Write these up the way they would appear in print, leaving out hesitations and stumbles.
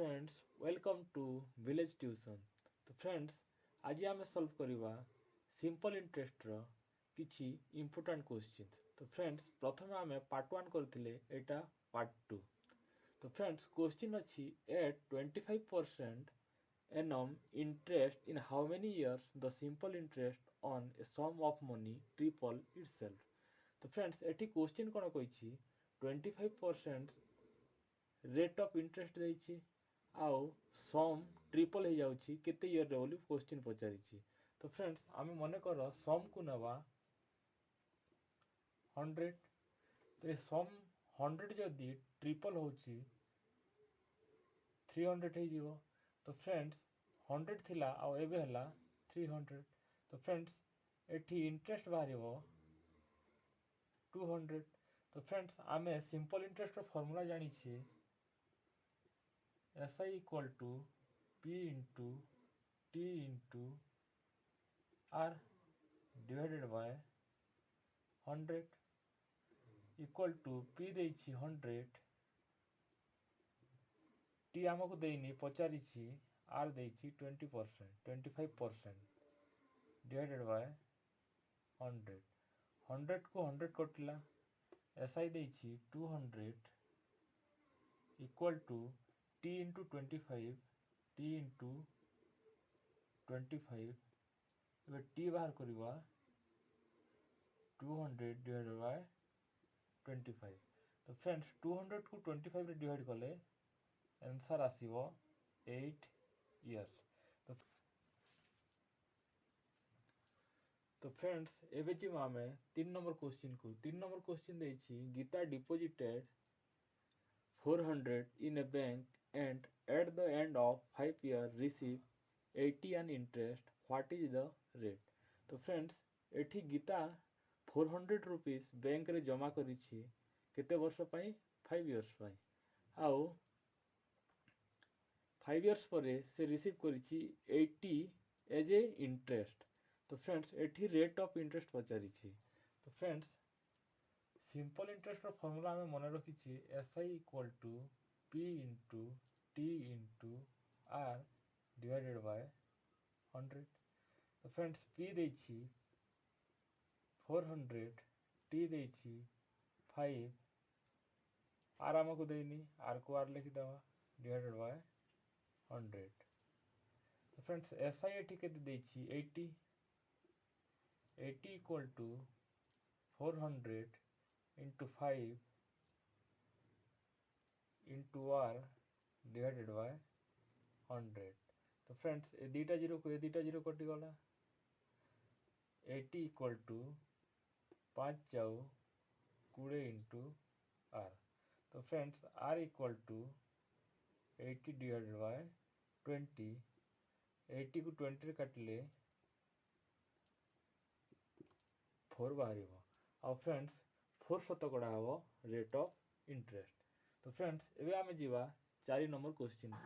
Friends welcome to village tuition. तो friends आज आम सॉल्व करवा सिंपल इंटरेस्ट रो किछि इंपोर्टेंट क्वेश्चन। तो फ्रेंड्स प्रथम आम पार्ट 1 करथिले एटा पार्ट 2। तो फ्रेंड्स क्वेश्चन अच्छी eight 25% annum interest in how many years the simple interest on a sum of money triple itself। तो फ्रेंड्स एटी क्वेश्चन कोन कहिछि 25% रेट ऑफ इंटरेस्ट देछि आउ सम ट्रिपल हो जाउछि केते ईयर रे बोली क्वेश्चन पचारिछि। तो फ्रेंड्स आमे मने कर सम को नवा 100। तो ये सम 100 जदि ट्रिपल होछि 300 हो जिवो। तो फ्रेंड्स 100 थिला आउ एबे हला 300। तो फ्रेंड्स एठी इंटरेस्ट बाहरिबो 200। तो फ्रेंड्स आमे सिंपल इंटरेस्ट रो फार्मूला जानि छी SI equal to P into T into R divided by 100 equal to P देछि 100 T आमको देइनी पचारिछि R देछि 20% 25% divided by 100 100 को 100 कटिला SI देछि 200 equal to T into 25 T into 25 एबे T बाहर करबा 200 divided by 25। तो फ्रेंड्स 200 को 25 रे डिवाइड कले आंसर आसीबो 8 इयर्स। तो फ्रेंड्स एबे जी आमे 3 नंबर क्वेश्चन को 3 नंबर क्वेश्चन देछि Gita deposited 400 in a bank and at the end of 5 years receive 80 an interest, what is the rate। तो फ्रेंड्स एठी गीता 400 रुपीस बैंक रे जमा करिछि केते वर्ष पाई 5 इयर्स पाई आउ 5 इयर्स परे से रिसीव करिछि 80 एज ए इंटरेस्ट। तो फ्रेंड्स एठी रेट ऑफ इंटरेस्ट पचारिछि। तो फ्रेंड्स सिंपल इंटरेस्ट रो फार्मूला हमें मन रखिछि SI equal to P into T into R divided by 100। तो फ्रेंड्स P देछि 400 T देछि 5 R हमको देनी R को R लिखि दवा डिवाइडेड बाय 100। तो फ्रेंड्स SI एठी केते देछि 80 equal to 400 into 5 into R divided by 100। तो फ्रेंड्स ए दीटा जीरो को ए दीटा जीरो कटि गला 80 इक्वल टू 5 जाऊ 20 इंटू R। तो friends R equal to 80 divided by 20 80 को 20 रे काटिले 4 बाहरिबो आ फ्रेंड्स 4 शतकड़ा हबो रेट ऑफ इंटरेस्ट। तो फ्रेंड्स एबे आमे जीवा 4 नंबर क्वेश्चन को।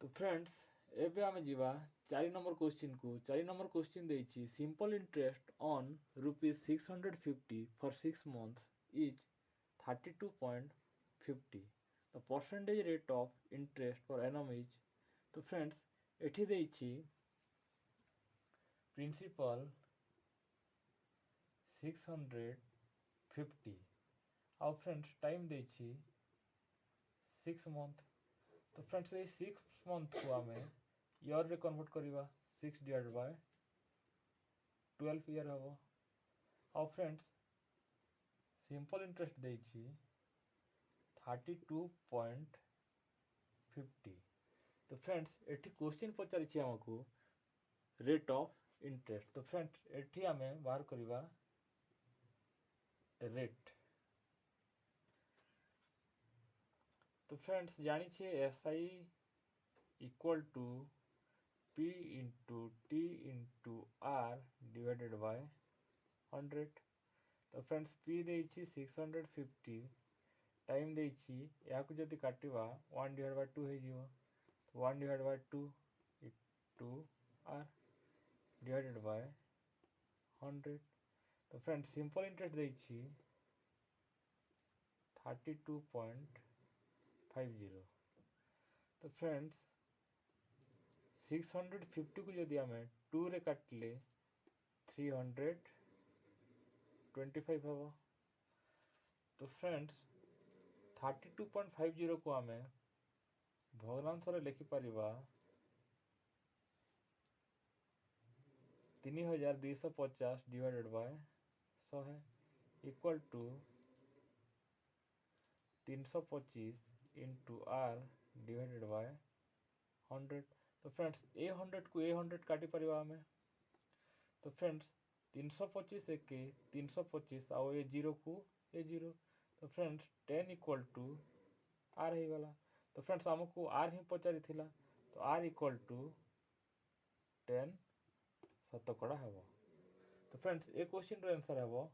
तो फ्रेंड्स एबे आमे जीवा 4 नंबर क्वेश्चन को। 4 नंबर क्वेश्चन देछि simple interest on rupees 650 for 6 months is 32.50। The percentage rate of interest for annum is. तो फ्रेंड्स एठी देछि प्रिंसिपल 650 आउ फ्रेंड्स टाइम देछि 6 मंथ। तो फ्रेंड्स ये 6 मंथ को आमे ईयर रे कन्वर्ट करिवा 6 डिवाइडेड बाय 12 ईयर हबो आउ फ्रेंड्स सिंपल इंटरेस्ट देछि 32.50। तो फ्रेंड्स एठी क्वेश्चन पचारिछि हमको रेट ऑफ इंटरेस्ट। तो फ्रेंड्स एठी आमे बाहर करिवा रेट। तो फ्रेंड्स जानी छे SI equal to P into T into R divided by 100। तो फ्रेंड्स P देछि 650 टाइम देछि याकु जदि काटिवा 1 डिवाइड बाय 2 हे जिवो। तो 1 divide by 2 into R divided by 100। तो फ्रेंड्स सिंपल इंटरेस्ट देछि 32.50। तो फ्रेंड्स 650 को जदि आम 2 रे काटिले 325 हम। तो फ्रेंड्स 32.50 को आम भग्नांश लिखिपर 3250 divided by 100 equal to 325 into R divided by 100। तो फ्रेंड्स ए 100 को ए 100 काटी परिवा हमें। तो फ्रेंड्स 325 एक 325 आउ ए 0 को ए 0। तो फ्रेंड्स 10 इक्वल टू आर हो गला। तो फ्रेंड्स आमको आर ही पचारि थिला। तो आर इक्वल टू 10 शतकड़ा हेबो। तो फ्रेंड्स ए क्वेश्चन रो आंसर हेबो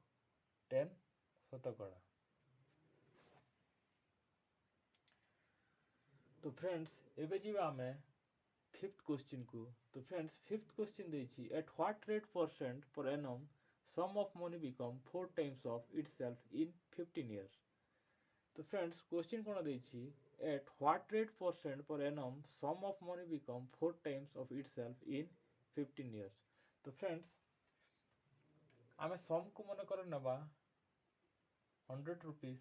10 शतकड़ा। तो फ्रेंड्स एबे जीवा हमें फिफ्थ क्वेश्चन को। तो फ्रेंड्स फिफ्थ क्वेश्चन देछि at what rate percent per annum sum of money become 4 times of itself in 15 years. तो फ्रेंड्स क्वेश्चन कोन देछि at what rate percent per annum sum of money become 4 times of itself in 15 years. तो friends आमे sum को मन कर नबा 100 rupees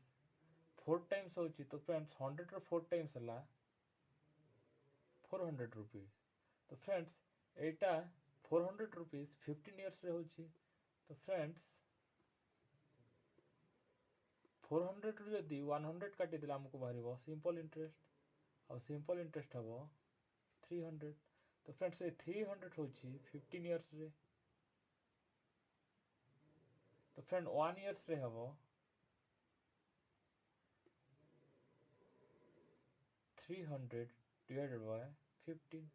4 times होछि। तो फ्रेंड्स 100 रो 4 टाइम्स हला 400 रुपीस। तो फ्रेंड्स एटा 400 रुपीस 15 इयर्स रे होछि। तो फ्रेंड्स 400 रु जदि 100 काटी देला हमको बाहरिबो सिंपल इंटरेस्ट और सिंपल इंटरेस्ट हबो 300। तो फ्रेंड्स ए 300 होछि 15 इयर्स रे। तो फ्रेंड 1 इयर्स रे हबो 300 डिवाइडेड बाय 15।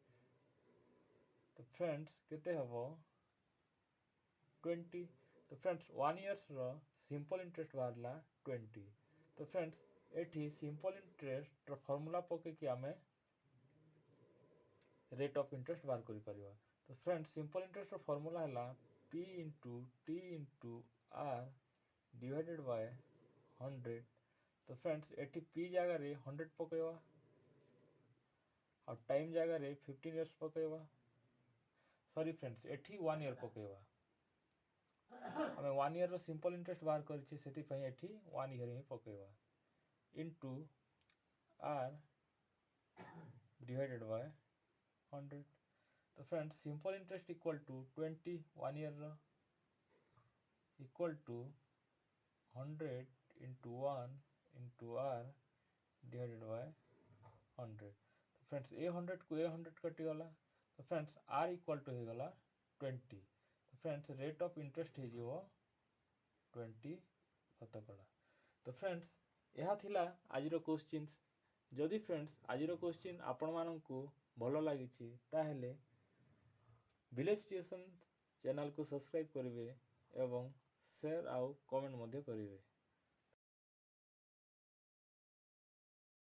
तो फ्रेंड्स केते हबो 20। तो फ्रेंड्स 1 इयर्स रो सिंपल इंटरेस्ट बाहरला 20। तो फ्रेंड्स एठी सिंपल इंटरेस्ट रो फार्मूला पके कि आमे रेट ऑफ इंटरेस्ट बाहर करि परिबा। तो फ्रेंड्स सिंपल इंटरेस्ट रो फार्मूला हला p into t into r divided by 100। तो फ्रेंड्स एठी p जगह रे 100 पकेवा और टाइम जगह रे 15 इयर्स पकेवा। सॉरी फ्रेंड्स एठी 1 ईयर पकेवा। हमें 1 ईयर रो सिंपल इंटरेस्ट बाहर करछि सेति पई एठी 1 ईयर ही पकेवा इनटू r डिवाइडेड बाय 100। तो friends simple interest equal to 20 1 year रो equal to 100 into 1 into r divided by 100। तो फ्रेंड्स ए 100 को ए 100 कटि गला। तो फ्रेंड्स r इक्वल टू हो गला 20। तो फ्रेंड्स रेट ऑफ इंटरेस्ट हो जिवो 20 शतकड़ा। तो फ्रेंड्स यह थिला आजिरो क्वेश्चंस। जदि फ्रेंड्स आजिरो क्वेश्चन आपण माननकु भलो लागिछि ताहेले विलेज ट्यूशन चैनल को सब्सक्राइब करिवे एवं शेयर आउ कमेंट मध्य करिवे।